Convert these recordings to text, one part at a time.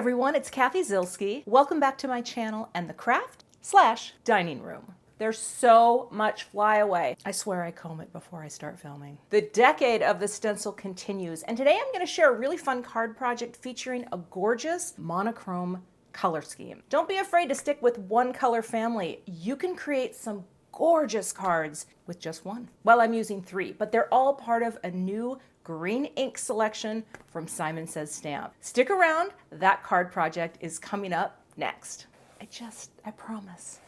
everyone, it's Cathy Zielske. Welcome back to my channel and the craft/dining room. There's so much flyaway. I swear I comb it before I start filming. The decade of the stencil continues, and today I'm going to share a really fun card project featuring a gorgeous monochrome color scheme. Don't be afraid to stick with one color family. You can create some gorgeous cards with just one. Well, I'm using three, but they're all part of a new green ink selection from Simon Says Stamp. Stick around, that card project is coming up next. I promise.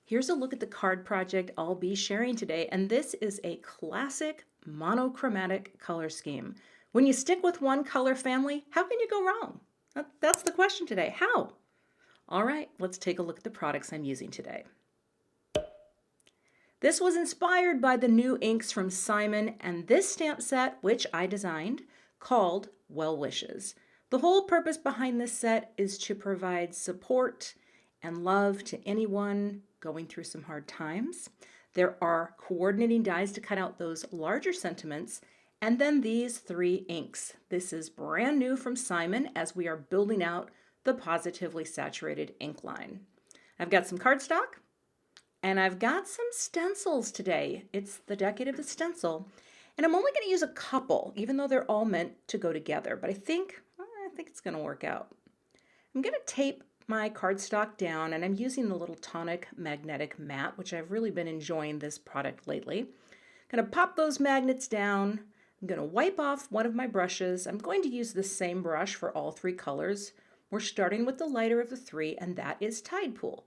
Here's a look at the card project I'll be sharing today, and this is a classic monochromatic color scheme. When you stick with one color family, how can you go wrong? That's the question today. How? All right, let's take a look at the products I'm using today. This was inspired by the new inks from Simon and this stamp set, which I designed, called Well Wishes. The whole purpose behind this set is to provide support and love to anyone going through some hard times. There are coordinating dies to cut out those larger sentiments, and then these three inks. This is brand new from Simon as we are building out the Pawsitively saturated ink line. I've got some cardstock, and I've got some stencils today. It's the decade of the stencil, and I'm only going to use a couple, even though they're all meant to go together, but I think it's going to work out. I'm going to tape my cardstock down, and I'm using the little tonic magnetic mat, which I've really been enjoying this product lately. I'm going to pop those magnets down. I'm going to wipe off one of my brushes. I'm going to use the same brush for all three colors. We're starting with the lighter of the three, and that is Tidepool.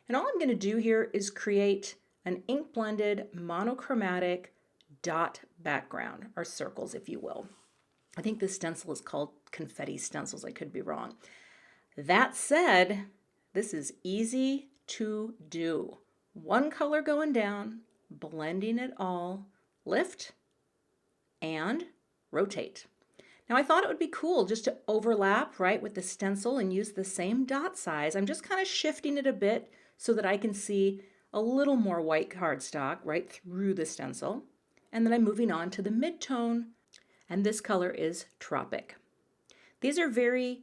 And all I'm going to do here is create an ink blended monochromatic dot background, or circles if you will. I think this stencil is called Confetti Stencils. I could be wrong. That said, this is easy to do. One color going down, blending it all, lift, and rotate. Now I thought it would be cool just to overlap right with the stencil and use the same dot size. I'm just kind of shifting it a bit so that I can see a little more white cardstock right through the stencil. And then I'm moving on to the mid-tone, and this color is Tropic. These are very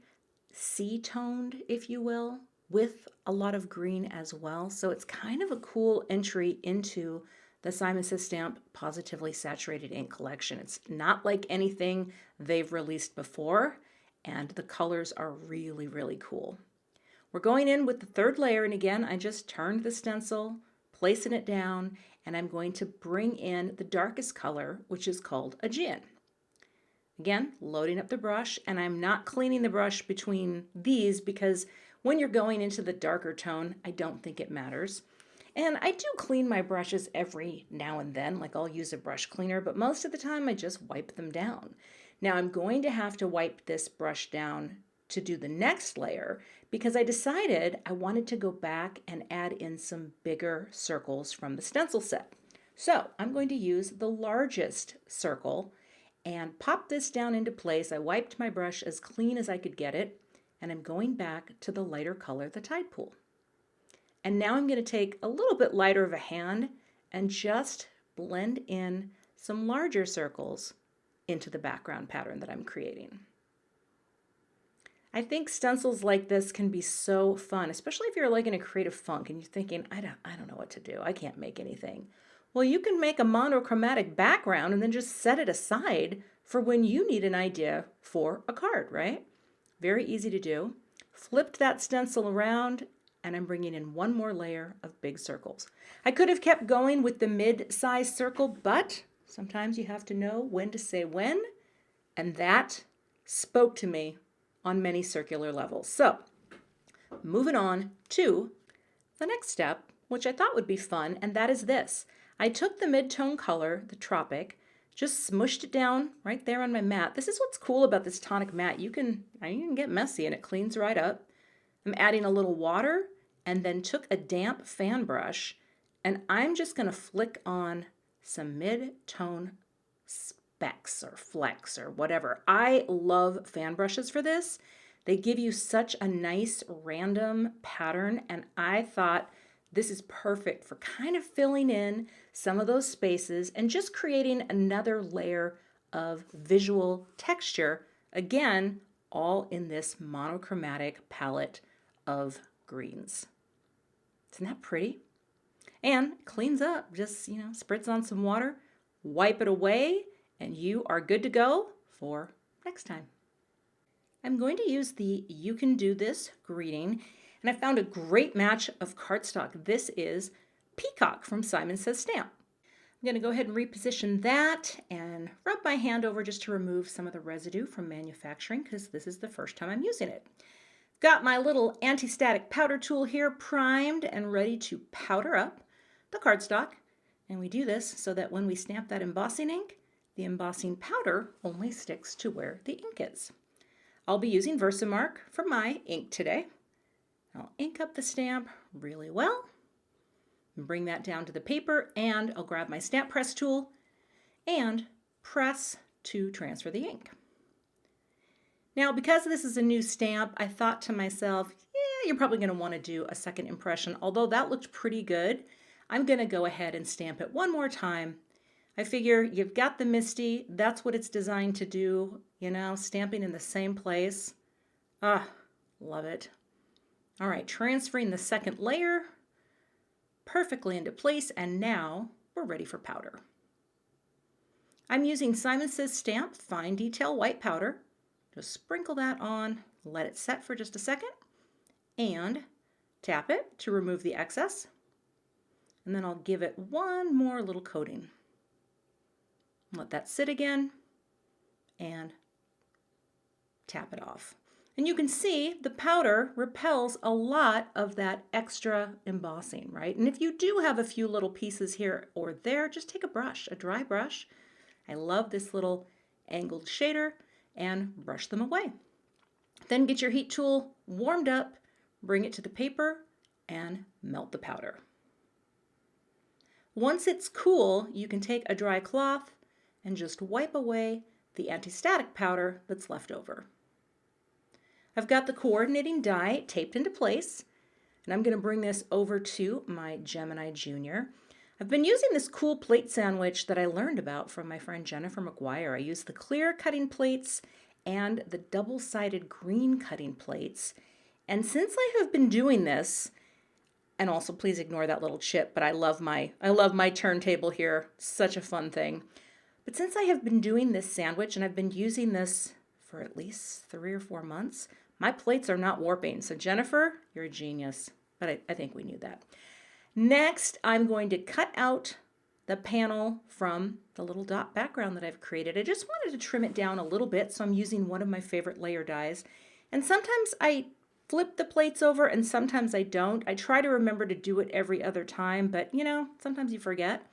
sea-toned, if you will, with a lot of green as well. So it's kind of a cool entry into the Simon Says Stamp Pawsitively Saturated Ink collection. It's not like anything they've released before, and the colors are really, really cool. We're going in with the third layer, and again, I just turned the stencil, placing it down, and I'm going to bring in the darkest color, which is called Aegean. Again, loading up the brush, and I'm not cleaning the brush between these because when you're going into the darker tone, I don't think it matters. And I do clean my brushes every now and then, like I'll use a brush cleaner, but most of the time I just wipe them down. Now I'm going to have to wipe this brush down to do the next layer because I decided I wanted to go back and add in some bigger circles from the stencil set. So I'm going to use the largest circle and pop this down into place. I wiped my brush as clean as I could get it, and I'm going back to the lighter color, the Tidepool. And now I'm going to take a little bit lighter of a hand and just blend in some larger circles into the background pattern that I'm creating. I think stencils like this can be so fun, especially if you're like in a creative funk and you're thinking, I don't know what to do. I can't make anything. Well, you can make a monochromatic background and then just set it aside for when you need an idea for a card, right? Very easy to do. Flipped that stencil around, and I'm bringing in one more layer of big circles. I could have kept going with the mid-sized circle, but sometimes you have to know when to say when, and that spoke to me on many circular levels. So, moving on to the next step, which I thought would be fun, and that is this. I took the mid-tone color, the Tropic, just smushed it down right there on my mat. This is what's cool about this tonic mat. You can get messy and it cleans right up. I'm adding a little water and then took a damp fan brush, and I'm just going to flick on some mid-tone specks or flecks or whatever. I love fan brushes for this. They give you such a nice random pattern, and I thought this is perfect for kind of filling in some of those spaces and just creating another layer of visual texture. Again, all in this monochromatic palette of greens. Isn't that pretty? And cleans up, just, spritz on some water, wipe it away, and you are good to go for next time. I'm going to use the You Can Do This greeting, and I found a great match of cardstock. This is Peacock from Simon Says Stamp. I'm going to go ahead and reposition that and rub my hand over just to remove some of the residue from manufacturing because this is the first time I'm using it. Got my little anti-static powder tool here primed and ready to powder up the cardstock. And we do this so that when we stamp that embossing ink, the embossing powder only sticks to where the ink is. I'll be using Versamark for my ink today. I'll ink up the stamp really well. Bring that down to the paper, and I'll grab my stamp press tool and press to transfer the ink. Now, because this is a new stamp, I thought to myself, yeah, you're probably going to want to do a second impression. Although that looked pretty good, I'm going to go ahead and stamp it one more time. I figure you've got the MISTI, that's what it's designed to do, stamping in the same place. Ah, love it. All right, transferring the second layer perfectly into place, and now we're ready for powder. I'm using Simon Says Stamp Fine Detail White Powder. Just sprinkle that on, let it set for just a second, and tap it to remove the excess. And then I'll give it one more little coating. Let that sit again, and tap it off. And you can see the powder repels a lot of that extra embossing, right? And if you do have a few little pieces here or there, just take a brush, a dry brush. I love this little angled shader, and brush them away. Then get your heat tool warmed up, bring it to the paper, and melt the powder. Once it's cool, you can take a dry cloth and just wipe away the anti-static powder that's left over. I've got the coordinating die taped into place, and I'm going to bring this over to my Gemini Junior. I've been using this cool plate sandwich that I learned about from my friend Jennifer McGuire. I use the clear cutting plates and the double-sided green cutting plates. And since I have been doing this, and also please ignore that little chip, but I love my turntable here. Such a fun thing. But since I have been doing this sandwich, and I've been using this for at least 3 or 4 months, my plates are not warping. So Jennifer, you're a genius. But I think we knew that. Next, I'm going to cut out the panel from the little dot background that I've created. I just wanted to trim it down a little bit, so I'm using one of my favorite layer dies. And sometimes I flip the plates over and sometimes I don't. I try to remember to do it every other time, but sometimes you forget.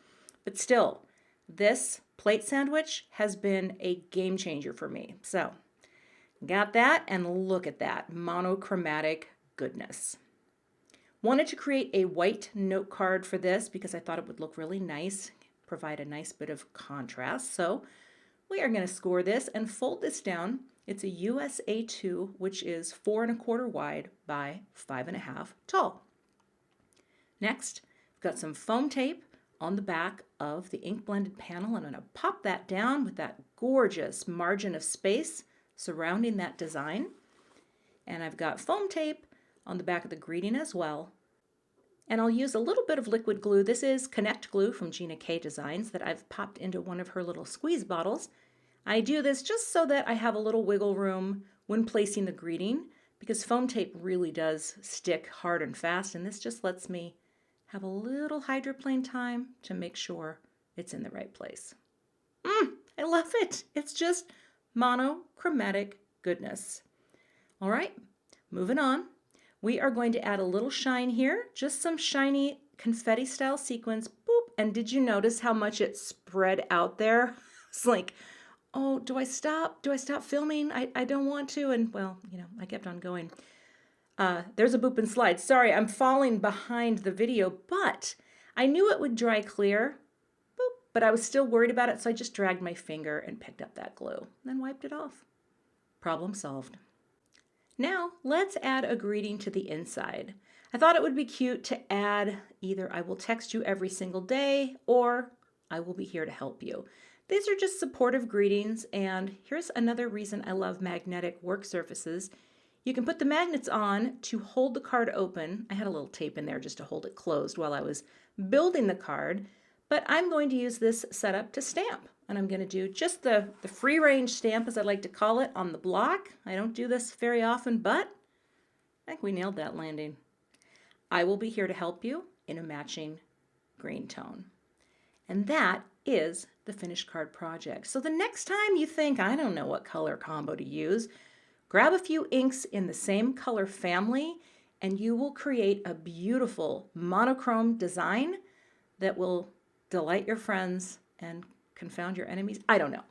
But still, this plate sandwich has been a game changer for me. So, got that, and look at that monochromatic goodness. Wanted to create a white note card for this because I thought it would look really nice, provide a nice bit of contrast. So we are going to score this and fold this down. It's a USA 2, which is 4 1/4 wide by 5 1/2 tall. Next, I've got some foam tape on the back of the ink blended panel, and I'm going to pop that down with that gorgeous margin of space surrounding that design. And I've got foam tape on the back of the greeting as well. And I'll use a little bit of liquid glue. This is Connect Glue from Gina K Designs that I've popped into one of her little squeeze bottles. I do this just so that I have a little wiggle room when placing the greeting, because foam tape really does stick hard and fast, and this just lets me have a little hydroplane time to make sure it's in the right place. I love it. It's just monochromatic goodness. All right, moving on. We are going to add a little shine here, just some shiny confetti style sequins. Boop. And did you notice how much it spread out there? It's like, oh, do I stop? Do I stop filming? I don't want to. And well, I kept on going. There's a boop and slide. Sorry, I'm falling behind the video, but I knew it would dry clear. Boop. But I was still worried about it, so I just dragged my finger and picked up that glue, then wiped it off. Problem solved. Now, let's add a greeting to the inside. I thought it would be cute to add either I will text you every single day or I will be here to help you. These are just supportive greetings, and here's another reason I love magnetic work surfaces. You can put the magnets on to hold the card open. I had a little tape in there just to hold it closed while I was building the card, but I'm going to use this setup to stamp. And I'm going to do just the free range stamp, as I like to call it, on the block. I don't do this very often, but I think we nailed that landing. I will be here to help you in a matching green tone. And that is the finished card project. So the next time you think, I don't know what color combo to use, grab a few inks in the same color family and you will create a beautiful monochrome design that will delight your friends and confound your enemies. I don't know.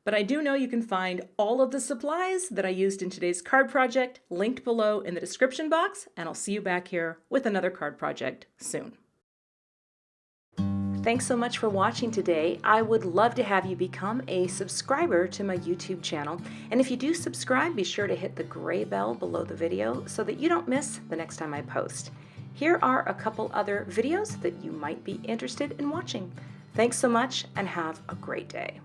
But I do know you can find all of the supplies that I used in today's card project linked below in the description box, and I'll see you back here with another card project soon. Thanks so much for watching today. I would love to have you become a subscriber to my YouTube channel. And if you do subscribe, be sure to hit the gray bell below the video so that you don't miss the next time I post. Here are a couple other videos that you might be interested in watching. Thanks so much and have a great day.